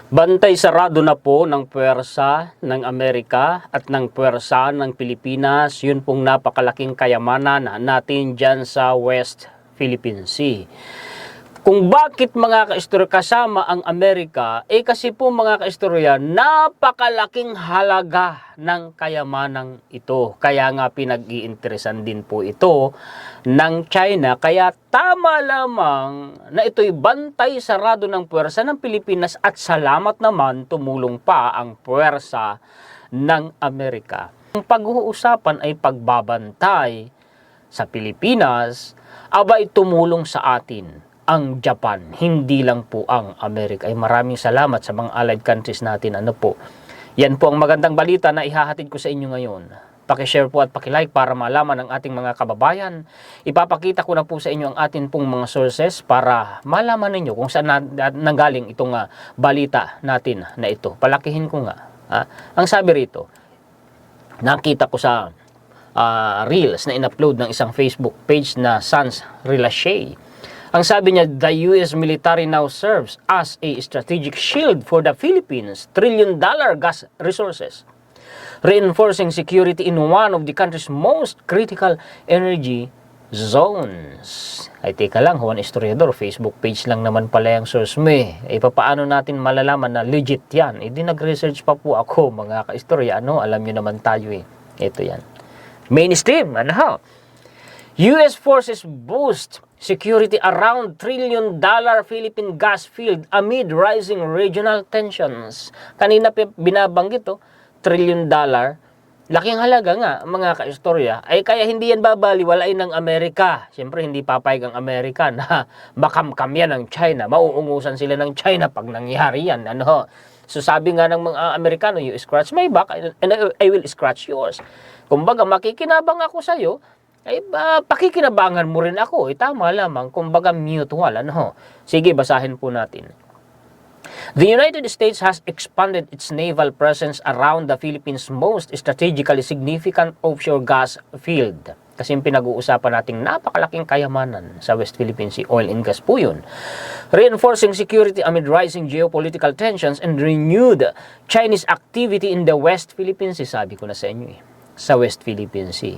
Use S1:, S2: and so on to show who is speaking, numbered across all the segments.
S1: Bantay sarado na po ng puwersa ng Amerika at ng puwersa ng Pilipinas. Yun pong napakalaking kayamanan natin dyan sa West Philippine Sea. Kung bakit mga kaistorya kasama ang Amerika, kasi po mga kaistorya, napakalaking halaga ng kayamanang ito. Kaya nga pinag-iinteresan din po ito ng China. Kaya tama lamang na ito'y bantay sarado ng puwersa ng Pilipinas at salamat naman tumulong pa ang puwersa ng Amerika. Ang pag-uusapan ay pagbabantay sa Pilipinas, abay tumulong sa atin ang Japan, hindi lang po ang Amerika. Ay maraming salamat sa mga allied countries natin. Yan po ang magandang balita na ihahatid ko sa inyo ngayon. Paki-share po at paki-like para malaman ng ating mga kababayan. Ipapakita ko na po sa inyo ang atin pong mga sources para malaman ninyo kung saan nanggaling itong balita natin na ito. Palakihin ko nga. Ang sabi rito, nakita ko sa reels na in-upload ng isang Facebook page na Sans Relache. Ang sabi niya, the US military now serves as a strategic shield for the Philippines' trillion-dollar gas resources, reinforcing security in one of the country's most critical energy zones. Ay, teka lang, Juan Historiador, Facebook page lang naman pala yung source mo eh. Paano natin malalaman na legit yan? Di nag-research pa po ako, mga kaistorya. Alam nyo naman tayo eh. Ito yan. Mainstream, US forces boost security around trillion-dollar Philippine gas field amid rising regional tensions. Kanina binabanggit trillion-dollar. Laking halaga nga, mga kaistorya. Ay kaya hindi yan babaliwalain ng Amerika. Siyempre, hindi papayag ang Amerika na makamkam yan ng China. Mauungusan sila ng China pag nangyari yan. So sabi nga ng mga Amerikano, you scratch my back and I will scratch yours. Kumbaga, makikinabang ako sa'yo, ay pakikinabangan mo rin ako. Tama lamang, kumbaga mutual. Sige, basahin po natin. The United States has expanded its naval presence around the Philippines' most strategically significant offshore gas field. Kasi yung pinag-uusapan nating napakalaking kayamanan sa West Philippine Sea, oil and gas po yun. Reinforcing security amid rising geopolitical tensions and renewed Chinese activity in the West Philippine Sea. Sabi ko na sa inyo sa West Philippine Sea.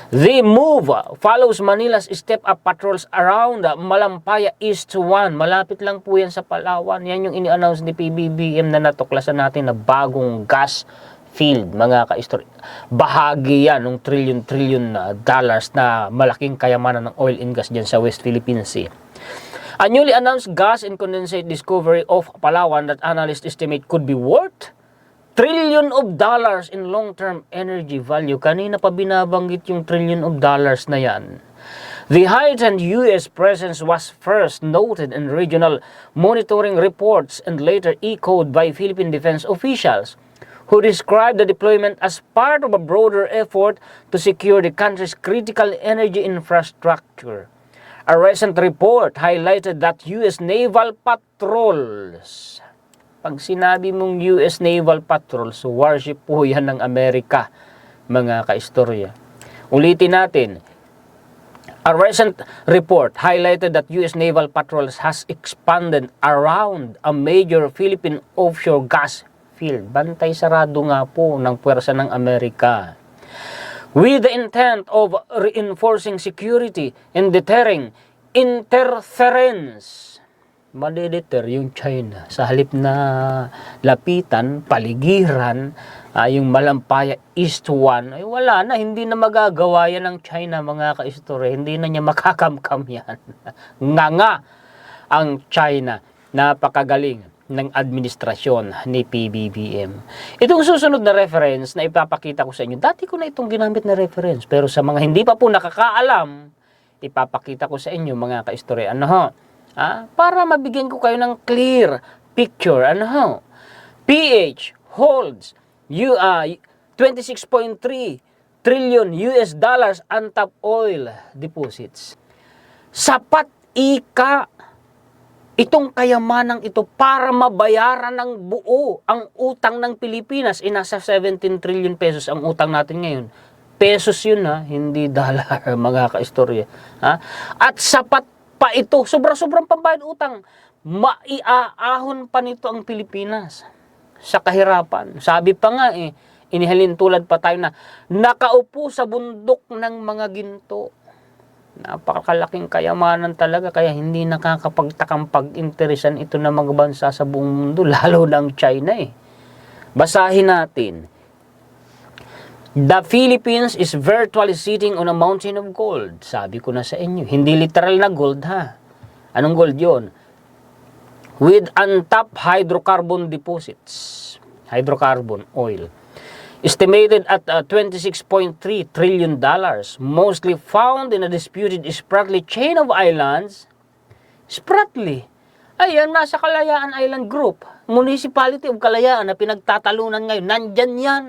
S1: The move follows Manila's step-up patrols around Malampaya East 1. Malapit lang po yan sa Palawan. Yan yung ini-announce ni PBBM na natuklasan natin na bagong gas field, mga kaistorya. Bahagi yan ng trillion dollars na malaking kayamanan ng oil and gas dyan sa West Philippine Sea. A newly announced gas and condensate discovery of Palawan that analysts estimate could be worth trillion of dollars in long-term energy value. Kanina pa binabanggit yung trillion of dollars na yan. The heightened U.S. presence was first noted in regional monitoring reports and later echoed by Philippine defense officials who described the deployment as part of a broader effort to secure the country's critical energy infrastructure. A recent report highlighted that U.S. naval patrols. Pag sinabi mong US Naval Patrols, warship po yan ng Amerika, mga kaistorya. Ulitin natin. A recent report highlighted that US Naval Patrols has expanded around a major Philippine offshore gas field. Bantay sarado nga po ng puwersa ng Amerika. With the intent of reinforcing security and deterring interference. Malideter yung China. Sa halip na lapitan, paligiran, yung Malampaya East 1, ay wala na, hindi na magagawa yan ng China, mga kaistorya. Hindi na niya makakamkam yan. Nga ang China, napakagaling ng administrasyon ni PBBM. Itong susunod na reference na ipapakita ko sa inyo, dati ko na itong ginamit na reference, pero sa mga hindi pa po nakakaalam, ipapakita ko sa inyo, mga kaistorya. Para mabigyan ko kayo ng clear picture. PH holds 26.3 trillion US dollars untap oil deposits. Sapat itong kayamanang ito para mabayaran ng buo ang utang ng Pilipinas. Nasa 17 trillion pesos ang utang natin ngayon. Pesos yun hindi dollar, mga kaistorya. At sapat pa ito, sobrang pambayad utang maiaahon pa nito ang Pilipinas sa kahirapan. Sabi pa nga inihalin tulad pa tayo na nakaupo sa bundok ng mga ginto. Napakalaking kayamanan talaga, kaya hindi nakakapagtakang pag-interesan ito ng mga bansa sa buong mundo, lalo ng China Basahin natin. The Philippines is virtually sitting on a mountain of gold. Sabi ko na sa inyo, hindi literal na gold ha. Anong gold yon? With untapped hydrocarbon deposits. Hydrocarbon, oil. Estimated at $26.3 trillion, mostly found in a disputed Spratly chain of islands. Spratly? Ayan, nasa Kalayaan Island Group, Municipality of Kalayaan na pinagtatalunan ngayon. Nandyan yan.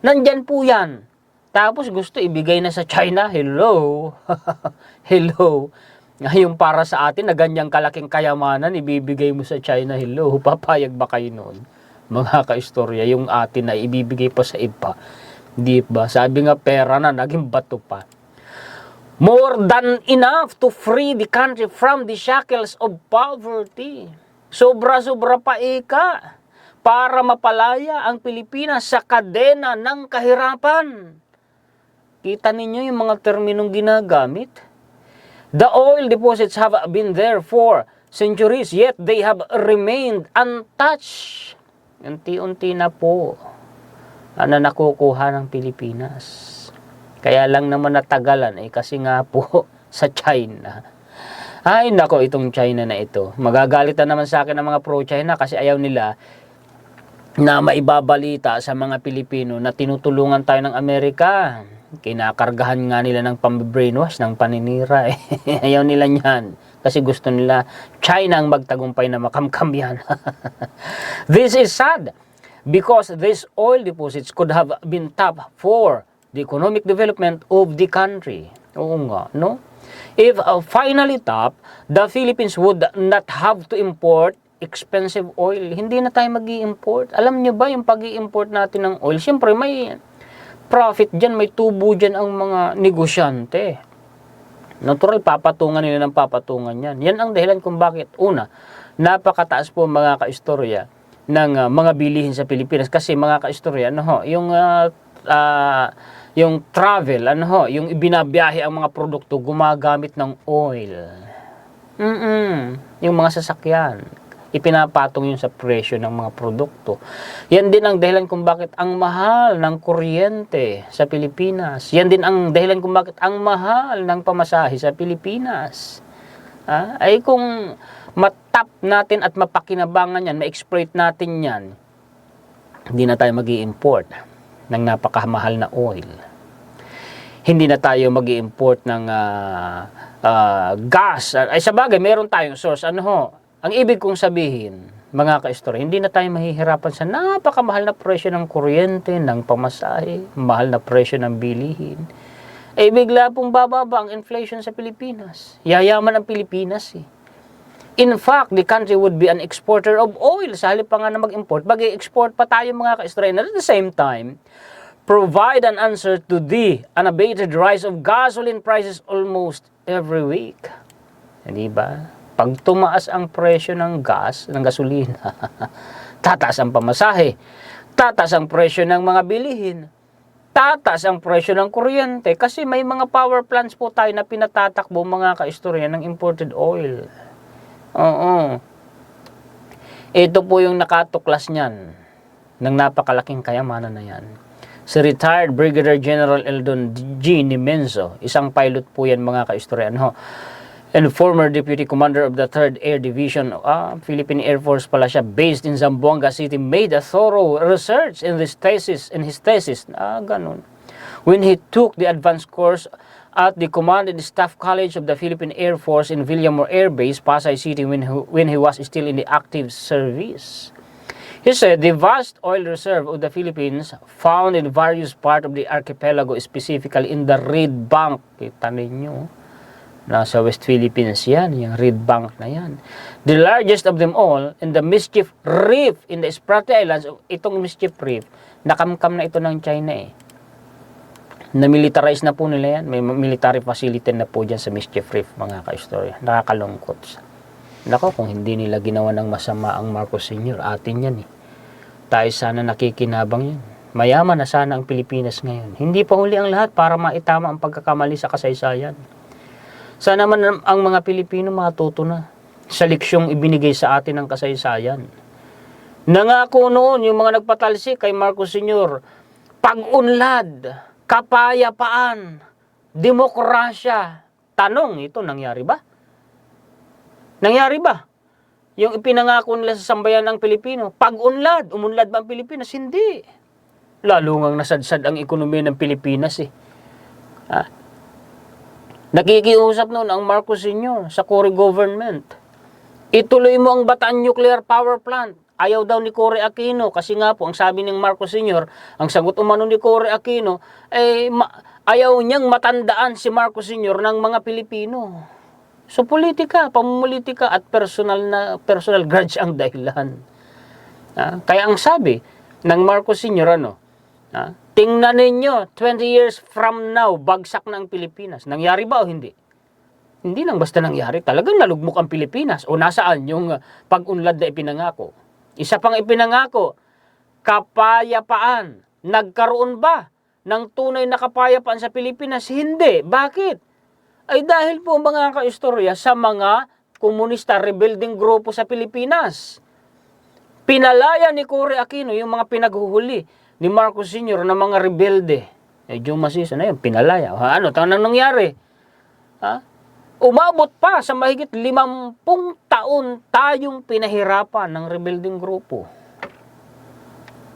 S1: Nandyan po yan. Tapos gusto ibigay na sa China. Hello? Hello? Ngayon para sa atin na ganyang kalaking kayamanan, ibibigay mo sa China. Hello? Papayag ba kayo noon? Mga kaistorya, yung atin na ibibigay pa sa iba. Di ba? Sabi nga pera na, naging bato pa. More than enough to free the country from the shackles of poverty. Sobra-sobra pa para mapalaya ang Pilipinas sa kadena ng kahirapan. Kita ninyo yung mga terminong ginagamit? The oil deposits have been there for centuries, yet they have remained untouched. Unti-unti na po na nakukuha ng Pilipinas. Kaya lang naman natagalan kasi nga po sa China. Ay nako, itong China na ito. Magagalitan naman sa akin ng mga pro-China kasi ayaw nila na maibabalita sa mga Pilipino na tinutulungan tayo ng Amerika. Kinakargahan nga nila ng pambrainwash, ng paninira Ayaw nila niyan. Kasi gusto nila China ang magtagumpay na makamkam yan. This is sad because these oil deposits could have been tapped for the economic development of the country. Oo nga, no? If finally tapped, the Philippines would not have to import expensive oil. Hindi na tayo mag-i-import. Alam nyo ba yung pag-i-import natin ng oil? Siyempre may profit dyan, may tubo dyan ang mga negosyante. Natural, papatungan nila ng papatungan yan. Yan ang dahilan kung bakit, una, napakataas po mga kaistorya ng mga bilihin sa Pilipinas. Kasi mga kaistorya, yung travel, yung ibinabiyahe ang mga produkto, gumagamit ng oil. Yung mga sasakyan. Ipinapatong yun sa presyo ng mga produkto. Yan din ang dahilan kung bakit ang mahal ng kuryente sa Pilipinas. Yan din ang dahilan kung bakit ang mahal ng pamasahe sa Pilipinas. Ay kung matap natin at mapakinabangan yan, ma-exploit natin yan, hindi na tayo mag-i-import ng napakamahal na oil. Hindi na tayo mag-i-import ng gas. Ay sabagay, meron tayong source. Ang ibig kong sabihin, mga ka-istorya, hindi na tayo mahihirapan sa napakamahal na presyo ng kuryente, ng pamasahe, mahal na presyo ng bilihin. Bigla pong bababa ang inflation sa Pilipinas. Yayaman ang Pilipinas In fact, the country would be an exporter of oil. Sa halip pa nga na mag-import, mag-export pa tayo mga ka-istorya. And at the same time, provide an answer to the unabated rise of gasoline prices almost every week. Hindi ba? Pag tumaas ang presyo ng gas, ng gasolina, tataas ang pamasahe, tataas ang presyo ng mga bilihin, tataas ang presyo ng kuryente, kasi may mga power plants po tayo na pinatatakbo mga kaistorya ng imported oil. Oo. Ito po yung nakatuklas niyan, ng napakalaking kayamanan na yan. Si retired Brigadier General Eldon G. Nimenzo, isang pilot po yan mga kaistorya, and former Deputy Commander of the 3rd Air Division, Philippine Air Force pala siya, based in Zamboanga City, made a thorough research in his thesis, ganun. When he took the advanced course at the Command and Staff College of the Philippine Air Force in Villamor Air Base, Pasay City, when he was still in the active service. He said the vast oil reserve of the Philippines, found in various parts of the archipelago, specifically in the Reed Bank, kita ninyo, nasa West Philippines yan, yung Reed Bank na yan. The largest of them all, in the Mischief Reef, in the Spratly Islands. Itong Mischief Reef, nakamkam na ito ng China Na-militarize na po nila yan. May military facility na po dyan sa Mischief Reef, mga ka-istorya. Nakakalungkot. Nako, kung hindi nila ginawa ng masama ang Marcos Sr., atin yan eh. Tayo sana nakikinabang yan. Mayaman na sana ang Pilipinas ngayon. Hindi pa huli ang lahat para maitama ang pagkakamali sa kasaysayan. Sana man ang mga Pilipino matuto na sa leksyong ibinigay sa atin ng kasaysayan. Nangako noon yung mga nagpatalsik kay Marcos Sr., pag-unlad, kapayapaan, demokrasya. Tanong, ito nangyari ba? Nangyari ba? Yung ipinangako nila sa sambayan ng Pilipino, pag-unlad, umunlad ba ang Pilipinas? Hindi. Lalo ngang nasadsad ang ekonomiya ng Pilipinas eh. Ha? Nakikiusap noon ang Marcos Sr. sa Cory government. Ituloy mo ang Bataan Nuclear Power Plant. Ayaw daw ni Cory Aquino kasi nga po ang sabi ng Marcos Sr., ang sagot umano ni Cory Aquino, ayaw niyang matandaan si Marcos Sr. ng mga Pilipino. So politika, pamumulitika at personal grudge ang dahilan. Kaya ang sabi ng Marcos Sr., tingnan ninyo, 20 years from now, bagsak na ang Pilipinas. Nangyari ba o hindi? Hindi lang basta nangyari. Talagang nalugmok ang Pilipinas. O nasaan yung pag-unlad na ipinangako? Isa pang ipinangako, kapayapaan. Nagkaroon ba ng tunay na kapayapaan sa Pilipinas? Hindi. Bakit? Ay dahil po mga kaistorya sa mga komunista rebuilding grupo sa Pilipinas. Pinalaya ni Cory Aquino yung mga pinaghuhuli ni Marcos Sr. na mga rebelde. Dumas na yun, pinalaya. Ano, tanong nangyari? Umabot pa sa mahigit 50 taon tayong pinahirapan ng rebuilding grupo.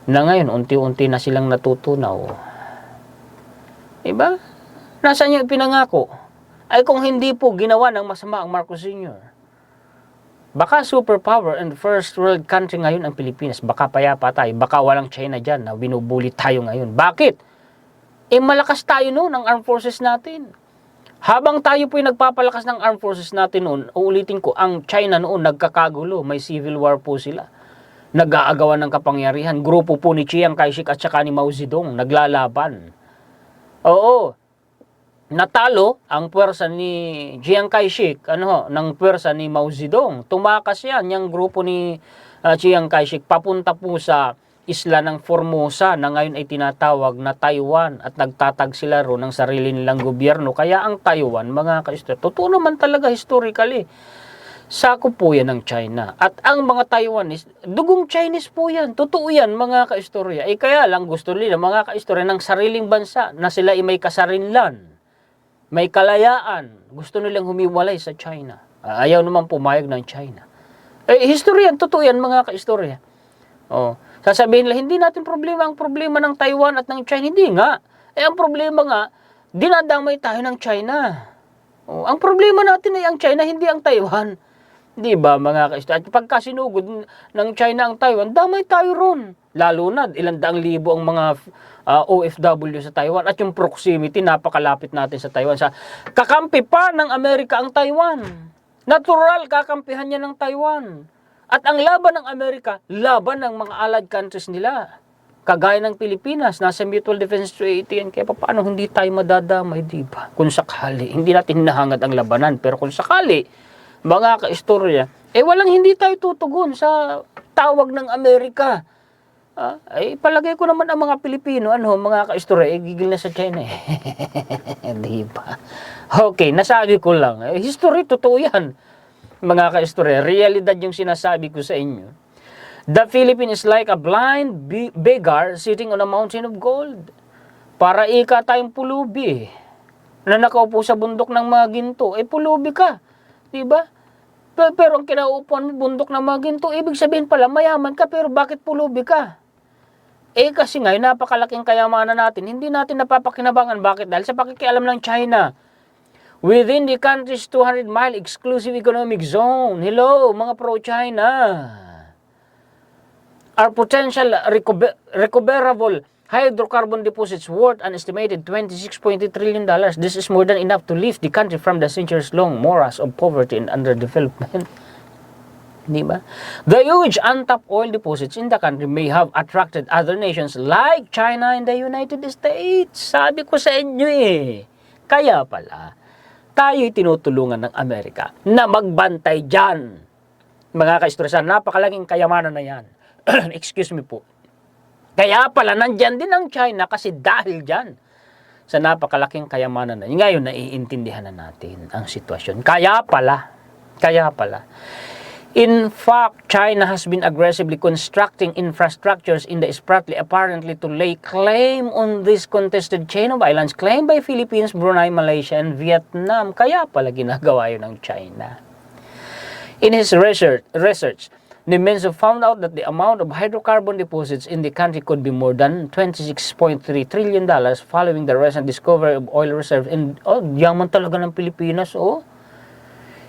S1: Na ngayon, unti-unti na silang natutunaw. Diba? Nasaan yung pinangako? Ay kung hindi po ginawa ng masama ang Marcos Sr., baka superpower and first world country ngayon ang Pilipinas. Baka payapa tayo. Baka walang China dyan na binubuli tayo ngayon. Bakit? Malakas tayo noon ang armed forces natin. Habang tayo po'y nagpapalakas ng armed forces natin noon, uulitin ko, ang China noon nagkakagulo. May civil war po sila. Nag-aagawan ng kapangyarihan. Grupo po ni Chiang Kai-shek at saka ni Mao Zedong. Naglalaban. Oo. Natalo ang puwersa ni Chiang Kai-shek, ng puwersa ni Mao Zedong. Tumakas yan, yung grupo ni Chiang Kai-shek, papunta po sa isla ng Formosa na ngayon ay tinatawag na Taiwan at nagtatag sila ro ng sarili nilang gobyerno. Kaya ang Taiwan, mga kaistorya, totoo naman talaga historically, sakop po yan ng China. At ang mga Taiwanese, dugong Chinese po yan. Totoo yan, mga kaistorya. Kaya lang gusto nila, mga kaistorya, ng sariling bansa na sila ay may kasarinlan, may kalayaan. Gusto nilang humiwalay sa China. Ayaw naman pumayag ng China. History yan, totoo yan, mga kaistorya. Sasabihin nila, hindi natin problema ang problema ng Taiwan at ng China. Hindi nga. Ang problema nga, dinadamay tayo ng China. Ang problema natin ay ang China, hindi ang Taiwan. Di ba, mga kaistorya? At pagka sinugod ng China ang Taiwan, damay tayo ron. Lalo na, ilang daang libo ang mga OFW sa Taiwan. At yung proximity, napakalapit natin sa Taiwan. Kakampi pa ng Amerika ang Taiwan. Natural, kakampihan niya ng Taiwan. At ang laban ng Amerika, laban ng mga allied countries nila. Kagaya ng Pilipinas, nasa Mutual Defense Treaty yan. Kaya paano hindi tayo madadamay, di ba? Kung sakali, hindi natin hinahangad ang labanan. Pero kung sakali, mga kaistorya, walang hindi tayo tutugon sa tawag ng Amerika. Palagay ko naman ang mga Pilipino, mga kaistorya, gigil na sa China di ba? Okay, nasabi ko lang. History, totoo yan. Mga kaistorya, realidad yung sinasabi ko sa inyo. The Philippines is like a blind beggar sitting on a mountain of gold. Para ika tayong pulubi na nakaupo sa bundok ng mga ginto. Pulubi ka. Diba? Pero ang kinaupuan mo bundok ng mga ginto, ibig sabihin pala mayaman ka, pero bakit pulubi ka? Kasi ngayon napakalaking kayamanan natin, hindi natin napapakinabangan. Bakit? Dahil sa pakikialam ng China. Within the country's 200-mile exclusive economic zone. Hello, mga pro-China. Our potential recoverable hydrocarbon deposits worth an estimated $26.8 trillion. This is more than enough to lift the country from the centuries-long morass of poverty and underdevelopment. Diba? The huge untapped oil deposits in the country may have attracted other nations like China and the United States. Sabi ko sa inyo Kaya pala, tayo'y tinutulungan ng Amerika na magbantay dyan mga kaistorya, napakalaking kayamanan na yan. Excuse me po. Kaya pala, nandyan din ang China kasi dahil dyan sa napakalaking kayamanan na. Ngayon, naiintindihan na natin ang sitwasyon. Kaya pala. In fact, China has been aggressively constructing infrastructures in the Spratly apparently to lay claim on this contested chain of islands claimed by Philippines, Brunei, Malaysia, and Vietnam. Kaya pala ginagawa yun ng China. In his research, Nimenzo found out that the amount of hydrocarbon deposits in the country could be more than $26.3 trillion following the recent discovery of oil reserves. And yaman talaga ng Pilipinas,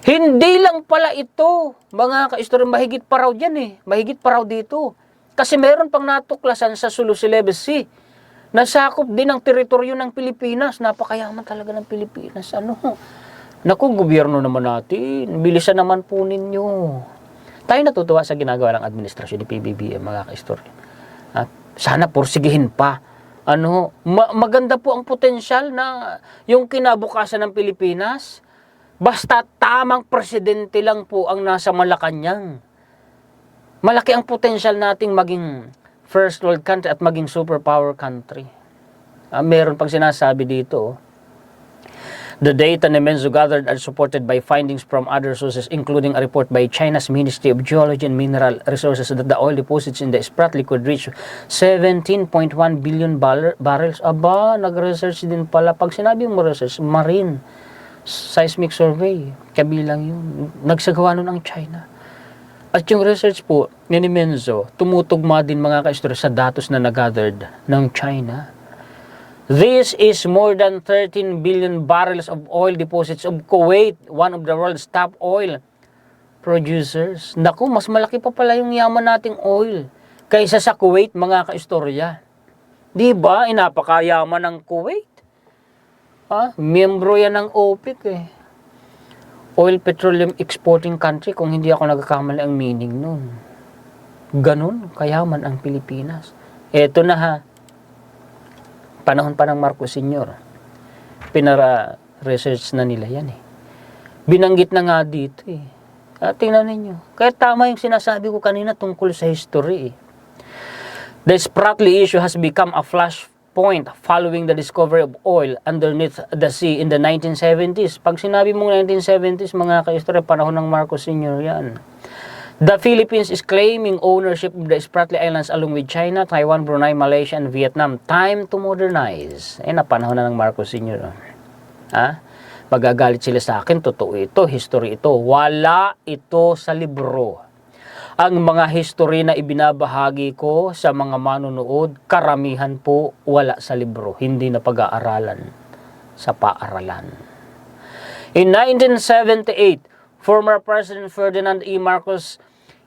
S1: Hindi lang pala ito, mga kaistorya, mahigit pa raw dyan mahigit pa raw dito. Kasi meron pang natuklasan sa Sulu Celebes Sea, nasakop din ang teritoryo ng Pilipinas. Napakayaman talaga ng Pilipinas. Naku, gobyerno naman natin, bilisan naman po ninyo. Tayo natutuwa sa ginagawa ng administrasyon ni PBBM, mga kaistorya. Sana porsigihin pa. Maganda po ang potensyal na yung kinabukasan ng Pilipinas. Basta tamang presidente lang po ang nasa Malacanang. Malaki ang potensyal nating maging first world country at maging superpower country. Meron pang sinasabi dito, the data Nimenzo gathered are supported by findings from other sources, including a report by China's Ministry of Geology and Mineral Resources that the oil deposits in the Spratly could reach 17.1 billion barrels. Aba, nag-research din pala. Pag sinabi mo research, marine seismic survey, kabilang yun. Nagsagawa nun ang China. At yung research po ni Nimenzo, tumutugma din mga kaistorya sa datos na nag-gathered ng China. This is more than 13 billion barrels of oil deposits of Kuwait, one of the world's top oil producers. Naku, mas malaki pa pala yung yaman nating oil kaysa sa Kuwait, mga kaistorya. Di ba? Napakayaman ng Kuwait. Miyembro yan ng OPEC Oil Petroleum Exporting Country, kung hindi ako nagkakamali ang meaning nun. Ganun, kayaman ang Pilipinas. Eto na panahon pa ng Marcos Sr. Pinara-research na nila yan Binanggit na nga dito tingnan ninyo. Kaya tama yung sinasabi ko kanina tungkol sa history The Spratly issue has become a flashpoint following the discovery of oil underneath the sea in the 1970s. Pag sinabi mong 1970s, mga kaistorya, panahon ng Marcos Sr. yan. The Philippines is claiming ownership of the Spratly Islands along with China, Taiwan, Brunei, Malaysia, and Vietnam. Time to modernize. Napanahon na ng Marcos Sr. Magagalit sila sa akin. Totoo ito. History ito. Wala ito sa libro. Ang mga history na ibinabahagi ko sa mga manonood, karamihan po wala sa libro. Hindi na pag-aaralan sa paaralan. In 1978, former President Ferdinand E. Marcos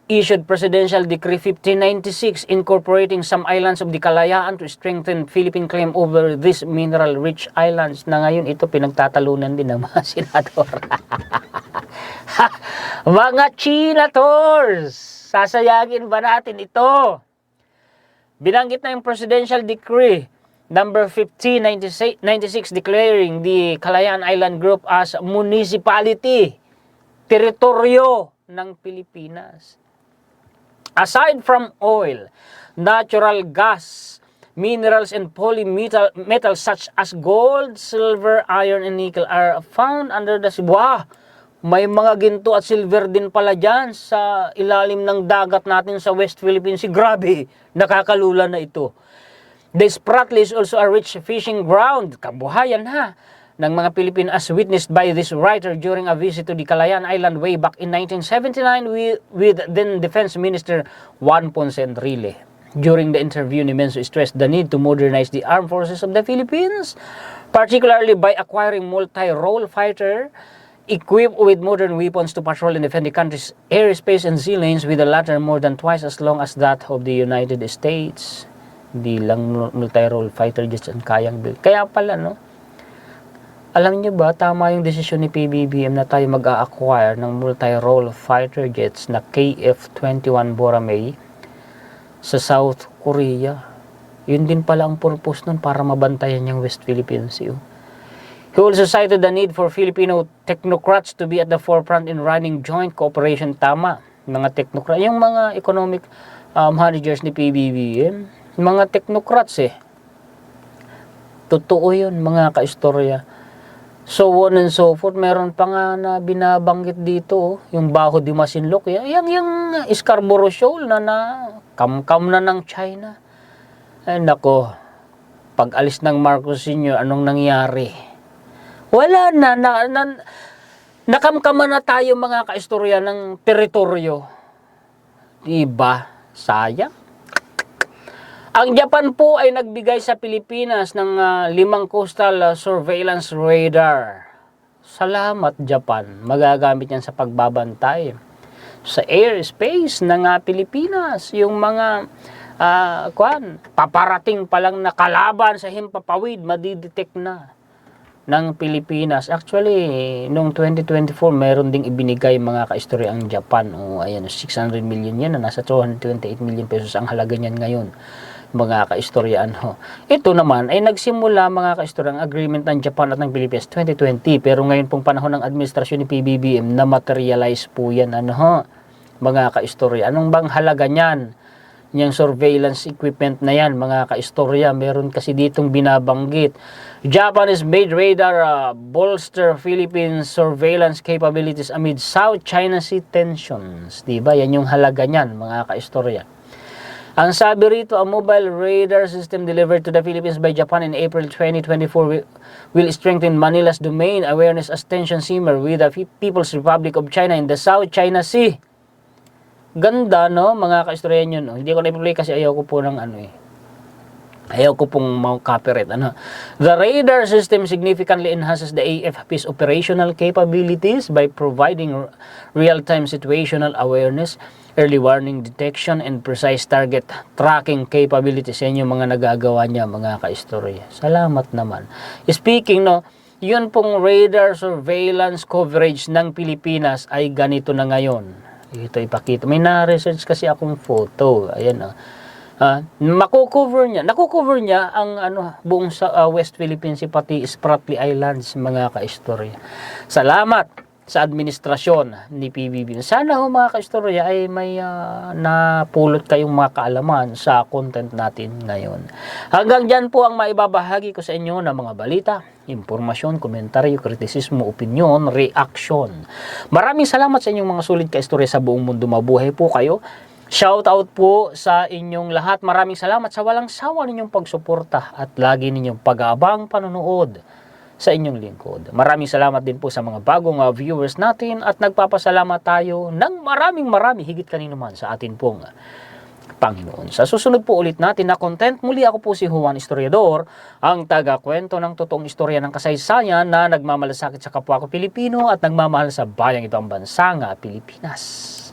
S1: issued Presidential Decree 1596 incorporating some islands of the Kalayaan to strengthen Philippine claim over these mineral-rich islands na ngayon ito pinagtatalunan din ng mga senador. Mga Chinators, sasayagin ba natin ito? Binanggit na yung Presidential Decree number 1596 declaring the Kalayaan Island Group as municipality, teritoryo ng Pilipinas. Aside from oil, natural gas, minerals, and polymetals such as gold, silver, iron, and nickel are found under the sea. Wow! May mga ginto at silver din pala dyan sa ilalim ng dagat natin sa West Philippine Sea. Grabe! Nakakalula na ito. The Spratly is also a rich fishing ground. Kabuhayan ng mga Pilipino as witnessed by this writer during a visit to the Kalayaan Island way back in 1979 with then Defense Minister Juan Ponce Enrile. During the interview, Nimenzo stressed the need to modernize the armed forces of the Philippines, particularly by acquiring multi-role fighter equipped with modern weapons to patrol and defend the country's airspace and sea lanes, with the latter more than twice as long as that of the United States. Hindi lang multi-role fighter jets ang kayang build. Kaya pala, alam niyo ba, tama yung desisyon ni PBBM na tayo mag-a-acquire ng multi-role fighter jets na KF-21 Boramae sa South Korea. Yun din pala ang purpose nun, para mabantayan yung West Philippine Sea. He also cited the need for Filipino technocrats to be at the forefront in running joint cooperation. Tama. mga technocrat, yung mga economic managers ni PBBM, mga technocrats Totoo yun, mga kaistorya. So on and so forth, meron pa nga na binabanggit dito, yung Baho de Masinloc, yung Scarborough Shoal na kamkam na ng China. Ay nako, pag alis ng Marcos Sr., anong nangyari? Wala nakamkama na tayo mga kaistorya ng teritoryo. Diba? Sayang. Ang Japan po ay nagbigay sa Pilipinas ng 5 coastal surveillance radar. Salamat Japan. Magagamit yan sa pagbabantay sa airspace ng Pilipinas. Yung mga paparating pa lang na kalaban sa himpapawid, madidetect na ng Pilipinas. Actually, noong 2024, meron ding ibinigay mga kaistorya ang Japan. Ayan, 600 million yan, nasa 228 million pesos ang halaga niyan ngayon. Mga kaistorya, Ito naman ay nagsimula mga kaistorya ang agreement ng Japan at ng Pilipinas 2020, pero ngayon pong panahon ng administrasyon ni PBBM na materialize po yan, mga kaistorya. Anong bang halaga niyan? Yung surveillance equipment na yan, mga kaistorya, meron kasi ditong binabanggit. Japanese-made radar bolster Philippines surveillance capabilities amid South China Sea tensions. Diba? Yan yung halaga niyan, mga kaistorya. Ang sabi rito, a mobile radar system delivered to the Philippines by Japan in April 2024 will strengthen Manila's domain awareness as tension simmer with the People's Republic of China in the South China Sea. Ganda, mga kaistorya nyo, Hindi ko na-play kasi ayaw ko po ng Ayaw ko pong copyright. The radar system significantly enhances the AFP's operational capabilities by providing real-time situational awareness, early warning detection, and precise target tracking capabilities. Yan yung mga nagagawa niya, mga kaistorya. Salamat naman. Speaking, yun pong radar surveillance coverage ng Pilipinas ay ganito na ngayon. Ito ipakita. May na-research kasi akong photo. Ayan, nakukover niya ang buong West Philippines, pati Spratly Islands, mga kaistorya. Salamat sa administrasyon ni PBB. Sana mga kaistorya ay may napulot kayong mga kaalaman sa content natin ngayon. Hanggang dyan po ang maibabahagi ko sa inyo ng mga balita, impormasyon, komentaryo, kritisismo, opinyon, reaksyon. Maraming salamat sa inyong mga sulit kaistorya sa buong mundo. Mabuhay po kayo. Shout out po sa inyong lahat. Maraming salamat sa walang sawa ninyong pagsuporta at lagi ninyong pag-aabang panonood sa inyong lingkod. Maraming salamat din po sa mga bagong viewers natin at nagpapasalamat tayo ng marami higit kanino man sa atin pong Panginoon. Sa susunod po ulit natin na content, muli ako po si Juan Historiador, ang taga-kwento ng totoong istorya ng kasaysayan na nagmamalasakit sa kapwa ko Pilipino at nagmamahal sa bayang ibang bansa nga Pilipinas.